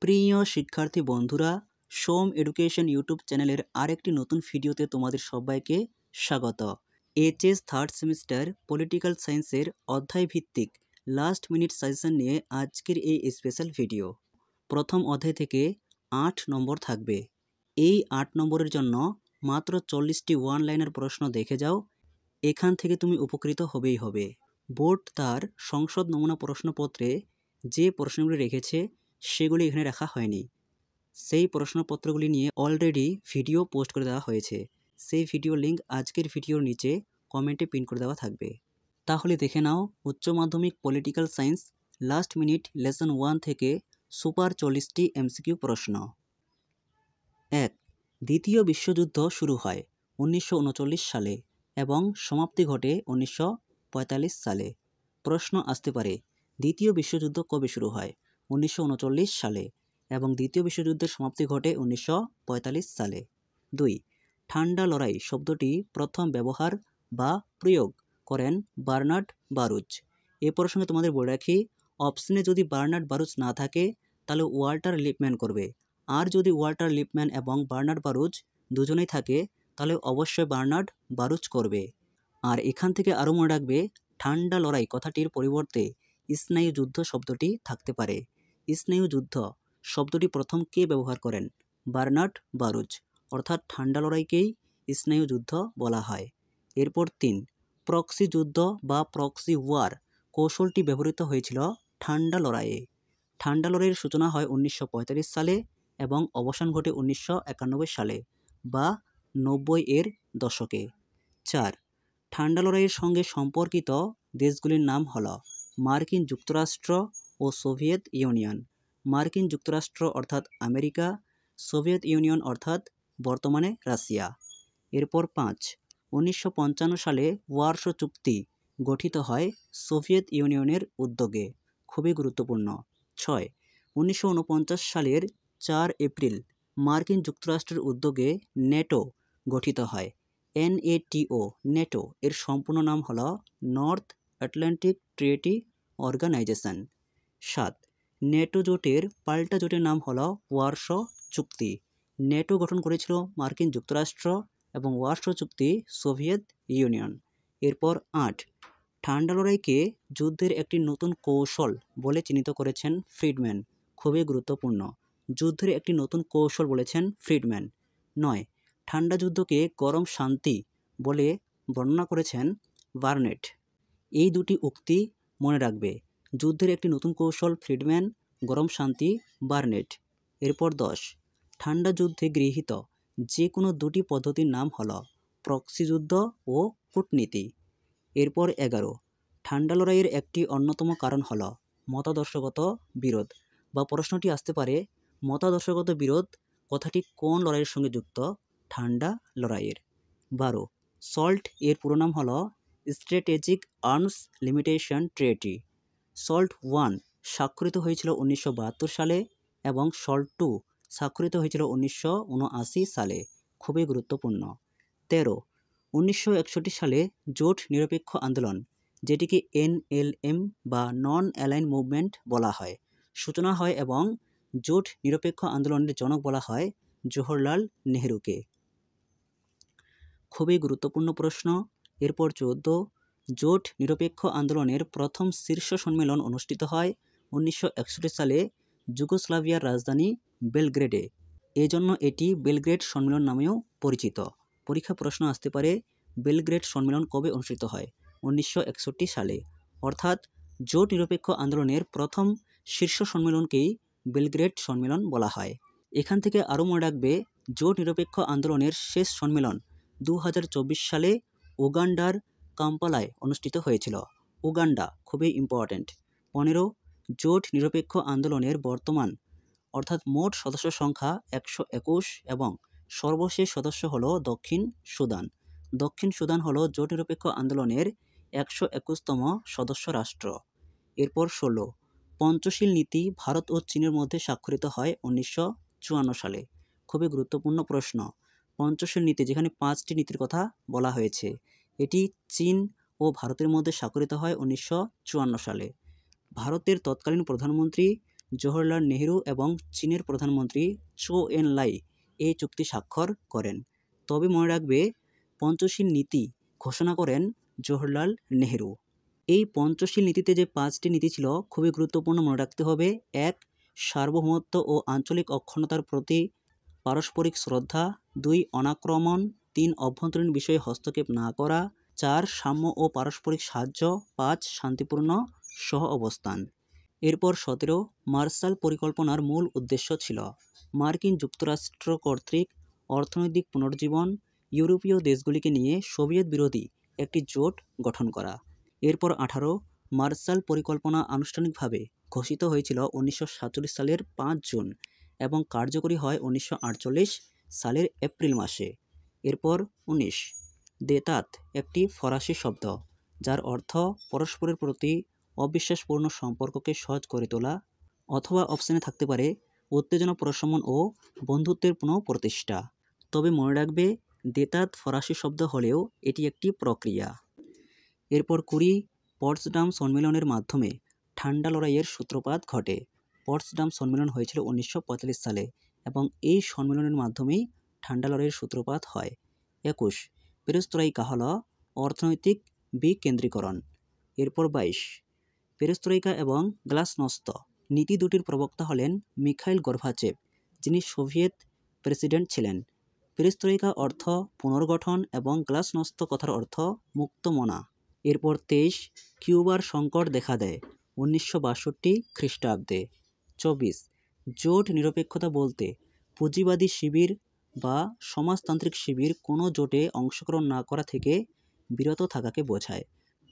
প্রিয় শিক্ষার্থী বন্ধুরা, সোম এডুকেশন ইউটিউব চ্যানেলের আরেকটি নতুন ভিডিওতে তোমাদের সবাইকে স্বাগত। এইচএস থার্ড সেমিস্টার পলিটিক্যাল সায়েন্সের অধ্যায় ভিত্তিক লাস্ট মিনিট সাজেশন নিয়ে আজকের এই স্পেশাল ভিডিও। প্রথম অধ্যায় থেকে 8 নম্বর থাকবে। এই 8 নম্বরের জন্য মাত্র 40টি ওয়ান লাইনের প্রশ্ন দেখে যাও, এখান থেকে তুমি উপকৃত হবেই হবে। বোর্ড তার সংসদ নমুনা প্রশ্নপত্রে যে প্রশ্নগুলি রেখেছে সেগুলি এখানে রাখা হয়নি। সেই প্রশ্নপত্রগুলি নিয়ে অলরেডি ভিডিও পোস্ট করে দেওয়া হয়েছে। সেই ভিডিও লিঙ্ক আজকের ভিডিওর নিচে কমেন্টে পিন করে দেওয়া থাকবে। তাহলে দেখে নাও উচ্চ মাধ্যমিক political science last minute lesson 1 থেকে সুপার 40টি এমসিকিউ প্রশ্ন। 1. দ্বিতীয় বিশ্বযুদ্ধ শুরু হয় 1939 সালে এবং সমাপ্তি ঘটে 1945 সালে। প্রশ্ন আসতে পারে, দ্বিতীয় বিশ্বযুদ্ধ কবে শুরু হয়? 1939 সালে এবং দ্বিতীয় বিশ্বযুদ্ধের সমাপ্তি ঘটে 1945 সালে। 2. ঠান্ডা লড়াই শব্দটি প্রথম ব্যবহার বা প্রয়োগ করেন বার্নার্ড বারুচ। এ প্রসঙ্গে তোমাদের বলে রাখি, অপশনে যদি বার্নার্ড বারুচ না থাকে তাহলে ওয়াল্টার লিপম্যান করবে, আর যদি ওয়াল্টার লিপম্যান এবং বার্নার্ড বারুচ দুজনেই থাকে তাহলে অবশ্যই বার্নার্ড বারুচ করবে। আর এখান থেকে আরও মনে রাখবে, ঠান্ডা লড়াই কথাটির পরিবর্তে স্নায়ু যুদ্ধ শব্দটি থাকতে পারে। স্নায়ু যুদ্ধ শব্দটি প্রথম কে ব্যবহার করেন? বার্নার্ড বারুচ, অর্থাৎ ঠান্ডা লড়াইকেই স্নায়ু যুদ্ধ বলা হয়। এরপর 3. প্রক্সি যুদ্ধ বা প্রক্সি ওয়ার কৌশলটি ব্যবহৃত হয়েছিল ঠান্ডা লড়াইয়ে। ঠান্ডা লড়াইয়ের সূচনা হয় 1945 সালে এবং অবসান ঘটে 1991 সালে বা 90-এর দশকে। 4. ঠান্ডা লড়াইয়ের সঙ্গে সম্পর্কিত দেশগুলির নাম হল মার্কিন যুক্তরাষ্ট্র ও সোভিয়েত ইউনিয়ন। মার্কিন যুক্তরাষ্ট্র অর্থাৎ আমেরিকা, সোভিয়েত ইউনিয়ন অর্থাৎ বর্তমানে রাশিয়া। এরপর 5. 1955 সালে ওয়ারশো চুক্তি গঠিত হয় সোভিয়েত ইউনিয়নের উদ্যোগে, খুবই গুরুত্বপূর্ণ। 6. 1949 সালের 4 এপ্রিল মার্কিন যুক্তরাষ্ট্রের উদ্যোগে নেটো গঠিত হয়। NATO, নেটো এর সম্পূর্ণ নাম হল north Atlantic treaty organization. 7. NATO জোটের পাল্টা জোটের নাম হল ওয়ারশো চুক্তি। নেটো গঠন করেছিল মার্কিন যুক্তরাষ্ট্র এবং ওয়ারশো চুক্তি সোভিয়েত ইউনিয়ন। এরপর 8. ঠান্ডা লড়াইকে যুদ্ধের একটি নতুন কৌশল বলে চিহ্নিত করেছেন ফ্রিডম্যান, খুবই গুরুত্বপূর্ণ। যুদ্ধের একটি নতুন কৌশল বলেছেন ফ্রিডম্যান। 9. ঠান্ডা যুদ্ধকে গরম শান্তি বলে বর্ণনা করেছেন বার্নেট। এই দুটি উক্তি মনে রাখবে, যুদ্ধের একটি নতুন কৌশল ফ্রিডম্যান, গরম শান্তি বার্নেট। এরপর 10. ঠান্ডা যুদ্ধে গৃহীত যে কোনো দুটি পদ্ধতির নাম হল প্রক্সি যুদ্ধ ও কূটনীতি। এরপর 11. ঠান্ডা লড়াইয়ের একটি অন্যতম কারণ হল মতাদর্শগত বিরোধ, বা প্রশ্নটি আসতে পারে মতাদর্শগত বিরোধ কথাটি কোন লড়াইয়ের সঙ্গে যুক্ত? ঠান্ডা লড়াইয়ের। 12. সল্ট এর পুরো নাম হল স্ট্র্যাটেজিক আর্মস লিমিটেশন ট্রিটি। সল্ট 1 স্বাক্ষরিত হয়েছিল 1972 সালে এবং সল্ট 2 স্বাক্ষরিত হয়েছিল 1979 সালে, খুবই গুরুত্বপূর্ণ। 13. 1961 সালে জোট নিরপেক্ষ আন্দোলন, যেটিকে NLM বা নন অ্যালাইন মুভমেন্ট বলা হয়, সূচনা হয় এবং জোট নিরপেক্ষ আন্দোলনের জনক বলা হয় জওহরলাল নেহরুকে। খুবই গুরুত্বপূর্ণ প্রশ্ন। এরপর 14. জোট নিরপেক্ষ আন্দোলনের প্রথম শীর্ষ সম্মেলন অনুষ্ঠিত হয় 1961 সালে যুগোস্লাভিয়ার রাজধানী বেলগ্রেডে। এজন্য এটি বেলগ্রেড সম্মেলন নামেও পরিচিত। পরীক্ষা প্রশ্ন আসতে পারে, বেলগ্রেড সম্মেলন কবে অনুষ্ঠিত হয়? 1961 সালে, অর্থাৎ জোট নিরপেক্ষ আন্দোলনের প্রথম শীর্ষ সম্মেলনকেই বেলগ্রেড সম্মেলন বলা হয়। এখান থেকে আরও মনে রাখবে, জোট নিরপেক্ষ আন্দোলনের শেষ সম্মেলন 2024 সালে উগান্ডার কাম্পালায় অনুষ্ঠিত হয়েছিল। উগান্ডা খুবই ইম্পর্ট্যান্ট। 15. জোট নিরপেক্ষ আন্দোলনের বর্তমান অর্থাৎ মোট সদস্য সংখ্যা 121 এবং সর্বশেষ সদস্য হলো দক্ষিণ সুদান। দক্ষিণ সুদান হলো জোট নিরপেক্ষ আন্দোলনের 121তম সদস্য রাষ্ট্র। এরপর 16. পঞ্চশীল নীতি ভারত ও চীনের মধ্যে স্বাক্ষরিত হয় 1954 সালে, খুবই গুরুত্বপূর্ণ প্রশ্ন। পঞ্চশীল নীতি, যেখানে 5টি নীতির কথা বলা হয়েছে, এটি চীন ও ভারতের মধ্যে স্বাক্ষরিত হয় 1954 সালে। ভারতের তৎকালীন প্রধানমন্ত্রী জওহরলাল নেহেরু এবং চীনের প্রধানমন্ত্রী চৌ এন লাই এই চুক্তি স্বাক্ষর করেন। তবে মনে রাখবে, পঞ্চশীল নীতি ঘোষণা করেন জওহরলাল নেহেরু। এই পঞ্চশীল নীতিতে যে 5টি নীতি ছিল খুবই গুরুত্বপূর্ণ, মনে রাখতে হবে। 1. সার্বভৌমত্ব ও আঞ্চলিক অখণ্ডতার প্রতি পারস্পরিক শ্রদ্ধা। 2. অনাক্রমণ। 3. অভ্যন্তরীণ বিষয়ে হস্তক্ষেপ না করা। 4. সাম্য ও পারস্পরিক সাহায্য। 5. শান্তিপূর্ণ সহ অবস্থান। এরপর 17. মার্শাল পরিকল্পনার মূল উদ্দেশ্য ছিল মার্কিন যুক্তরাষ্ট্র কর্তৃক অর্থনৈতিক পুনর্জীবন, ইউরোপীয় দেশগুলিকে নিয়ে সোভিয়েত বিরোধী একটি জোট গঠন করা। এরপর 18. মার্শাল পরিকল্পনা আনুষ্ঠানিকভাবে ঘোষিত হয়েছিল 1947 সালের 5 জুন এবং কার্যকরী হয় 1948 সালের এপ্রিল মাসে। এরপর 19. দেতাত একটি ফরাসি শব্দ যার অর্থ পরস্পরের প্রতি অবিশ্বাসপূর্ণ সম্পর্ককে সহজ করে তোলা, অথবা অপশানে থাকতে পারে উত্তেজনা প্রশমন ও বন্ধুত্বের পুনঃপ্রতিষ্ঠা। তবে মনে রাখবে, দেতাত ফরাসি শব্দ হলেও এটি একটি প্রক্রিয়া। এরপর 20. পটসডাম সম্মেলনের মাধ্যমে ঠান্ডা লড়াইয়ের সূত্রপাত ঘটে। পটসডাম সম্মেলন হয়েছিল 1945 সালে এবং এই সম্মেলনের মাধ্যমেই ঠান্ডা লড়াইয়ের সূত্রপাত হয়। 21. পেরেস্ত্রয়িকা হল অর্থনৈতিক বিকেন্দ্রীকরণ। এরপর 22. পেরেস্ত্রয়িকা এবং গ্লাসনস্ত নীতি দুটির প্রবক্তা হলেন মিখাইল গর্বাচেভ, যিনি সোভিয়েত প্রেসিডেন্ট ছিলেন। পেরেস্ত্রয়িকা অর্থ পুনর্গঠন এবং গ্লাসনস্ত কথার অর্থ মুক্তমনা। এরপর 23. কিউবার সংকট দেখা দেয় 1962 খ্রিস্টাব্দে। 24. জোট নিরপেক্ষতা বলতে পুঁজিবাদী শিবির বা সমাজতান্ত্রিক শিবির কোনো জোটে অংশগ্রহণ না করা থেকে বিরত থাকাকে বোঝায়।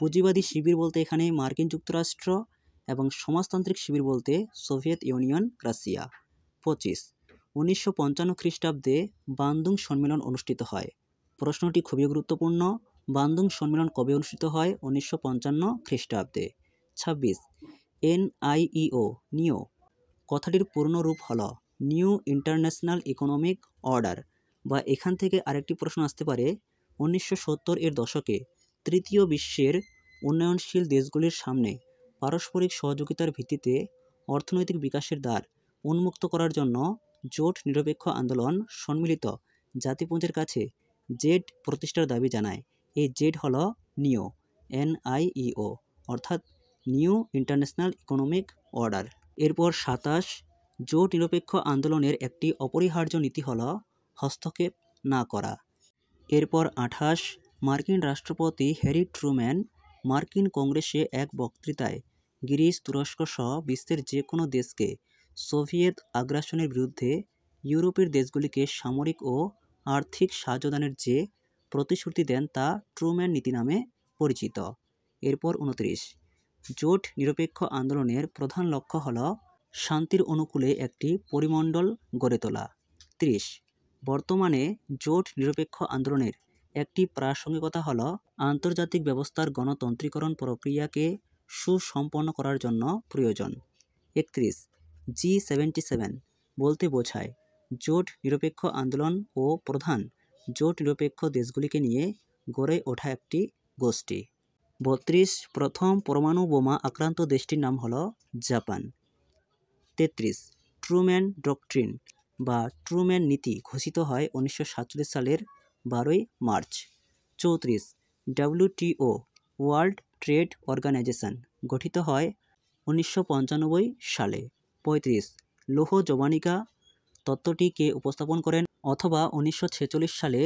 পুঁজিবাদী শিবির বলতে এখানে মার্কিন যুক্তরাষ্ট্র এবং সমাজতান্ত্রিক শিবির বলতে সোভিয়েত ইউনিয়ন, রাশিয়া। 25. 1955 খ্রিস্টাব্দে বান্দুং সম্মেলন অনুষ্ঠিত হয়। প্রশ্নটি খুবই গুরুত্বপূর্ণ। বান্দুং সম্মেলন কবে অনুষ্ঠিত হয়? 1955 খ্রিস্টাব্দে। 26. NIEO নিও কথাটির পূর্ণ রূপ হল নিউ ইন্টারন্যাশনাল ইকোনমিক অর্ডার, বা এখান থেকে আরেকটি প্রশ্ন আসতে পারে, 1970 এর দশকে তৃতীয় বিশ্বের উন্নয়নশীল দেশগুলির সামনে পারস্পরিক সহযোগিতার ভিত্তিতে অর্থনৈতিক বিকাশের দ্বার উন্মুক্ত করার জন্য জোট নিরপেক্ষ আন্দোলন সম্মিলিত জাতিপুঞ্জের কাছে জেড প্রতিষ্ঠার দাবি জানায়। এই জেড হল নিও, NIEO, অর্থাৎ নিউ ইন্টারন্যাশনাল ইকোনমিক অর্ডার। এরপর 27. জোট নিরপেক্ষ আন্দোলনের একটি অপরিহার্য নীতি হল হস্তক্ষেপ না করা। এরপর 28. মার্কিন রাষ্ট্রপতি হ্যারি ট্রুম্যান মার্কিন কংগ্রেসে এক বক্তৃতায় গ্রিস, তুরস্ক সহ বিশ্বের যে কোনো দেশকে সোভিয়েত আগ্রাসনের বিরুদ্ধে ইউরোপের দেশগুলিকে সামরিক ও আর্থিক সাহায্যদানের যে প্রতিশ্রুতি দেন তা ট্রুম্যান নীতি নামে পরিচিত। এরপর 29. জোট নিরপেক্ষ আন্দোলনের প্রধান লক্ষ্য হল শান্তির অনুকূলে একটি পরিমণ্ডল গড়ে তোলা। 30. বর্তমানে জোট নিরপেক্ষ আন্দোলনের একটি প্রাসঙ্গিকতা হল আন্তর্জাতিক ব্যবস্থার গণতন্ত্রীকরণ প্রক্রিয়াকে সুসম্পন্ন করার জন্য প্রয়োজন। 31. G77 বলতে বোঝায় জোট নিরপেক্ষ আন্দোলন ও প্রধান জোট নিরপেক্ষ দেশগুলিকে নিয়ে গড়ে ওঠা একটি গোষ্ঠী। 32. প্রথম পরমাণু বোমা আক্রান্ত দেশটির নাম হল জাপান। 33. ট্রুম্যান ডক্ট্রিন বা ট্রুম্যান নীতি ঘোষিত হয় 1947 সালের 12 March. 34. WTO world trade organization গঠিত হয় 1995 সালে। 35. লৌহ জবানিকা তত্ত্বটি কে উপস্থাপন করেন অথবা 1946 সালে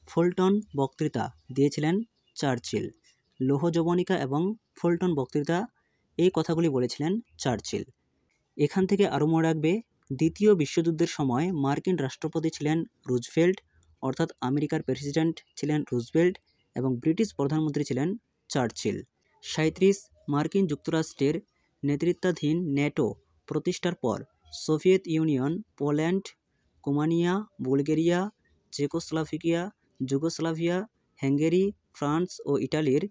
ফুলটন বক্তৃতা দিয়েছিলেন চার্চিল। লৌহ জবনিকা এবং ফুলটন বক্তৃতা, এই কথাগুলি বলেছিলেন চার্চিল। এখান থেকে আরও মনে রাখবে, দ্বিতীয় বিশ্বযুদ্ধের সময় মার্কিন রাষ্ট্রপতি ছিলেন রুজভেল্ট, অর্থাৎ আমেরিকার প্রেসিডেন্ট ছিলেন রুজভেল্ট এবং ব্রিটিশ প্রধানমন্ত্রী ছিলেন চার্চিল। 37. মার্কিন যুক্তরাষ্ট্রের নেতৃত্বাধীন ন্যাটো প্রতিষ্ঠার পর Soviet Union, Poland, Romania, Bulgaria, Czechoslovakia, Yugoslavia, Hungary, France ও ইটালির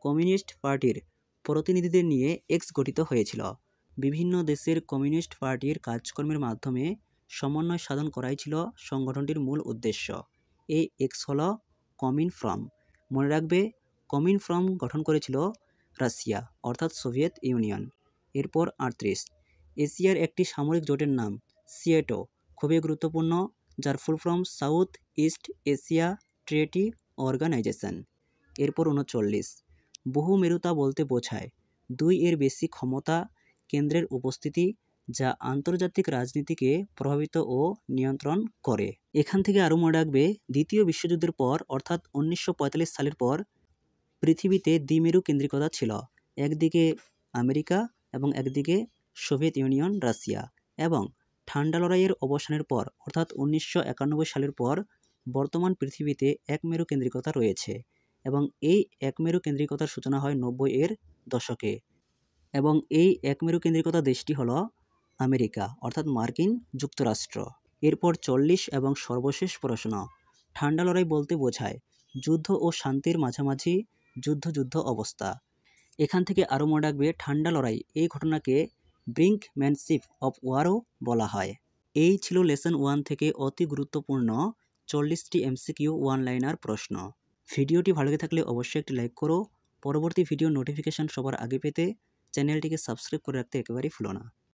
কমিউনিস্ট পার্টির প্রতিনিধিদের নিয়ে এক্স গঠিত হয়েছিল। বিভিন্ন দেশের কমিউনিস্ট পার্টির কাজকর্মের মাধ্যমে সমন্বয় সাধন করাই ছিল সংগঠনটির মূল উদ্দেশ্য। এই এক্স হল কমিনফর্ম। মনে রাখবে, কমিনফর্ম গঠন করেছিল রাশিয়া, অর্থাৎ সোভিয়েত ইউনিয়ন। এরপর 38. এশিয়ার একটি সামরিক জোটের নাম সিয়েটো, খুবই গুরুত্বপূর্ণ, যার full form south east Asia treaty organization. এরপর 39, বহুমেরুতা বলতে বোঝায় 2 এর বেশি ক্ষমতা কেন্দ্রের উপস্থিতি, যা আন্তর্জাতিক রাজনীতিকে প্রভাবিত ও নিয়ন্ত্রণ করে। এখান থেকে আরও মনে রাখবে, দ্বিতীয় বিশ্বযুদ্ধের পর অর্থাৎ 1945 সালের পর পৃথিবীতে দ্বিমেরু কেন্দ্রিকতা ছিল, একদিকে আমেরিকা এবং একদিকে সোভিয়েত ইউনিয়ন রাশিয়া, এবং ঠান্ডা লড়াইয়ের অবসানের পর অর্থাৎ 1991 সালের পর বর্তমান পৃথিবীতে একমেরু কেন্দ্রিকতা রয়েছে, এবং এই একমেরু কেন্দ্রিকতার সূচনা হয় 90-এর দশকে, এবং এই একমেরু কেন্দ্রিকতা দেশটি হলো আমেরিকা অর্থাৎ মার্কিন যুক্তরাষ্ট্র। এরপর 40 এবং সর্বশেষ প্রশ্ন, ঠান্ডা লড়াই বলতে বোঝায় যুদ্ধ ও শান্তির মাঝামাঝি যুদ্ধ অবস্থা। এখান থেকে আরও মনে রাখবে, ঠান্ডা লড়াই এই ঘটনাকে ব্রিঙ্কম্যানশিপ অফ ওয়ারও বলা হয়। এই ছিল লেসন 1 থেকে অতি গুরুত্বপূর্ণ 40টি এমসিকিউ ওয়ান লাইনার প্রশ্ন। ভিডিওটি ভালো লেগে থাকলে অবশ্যই একটি লাইক করো। পরবর্তী ভিডিও নোটিফিকেশান সবার আগে পেতে চ্যানেলটিকে সাবস্ক্রাইব করে রাখতে একেবারেই ভুলো না।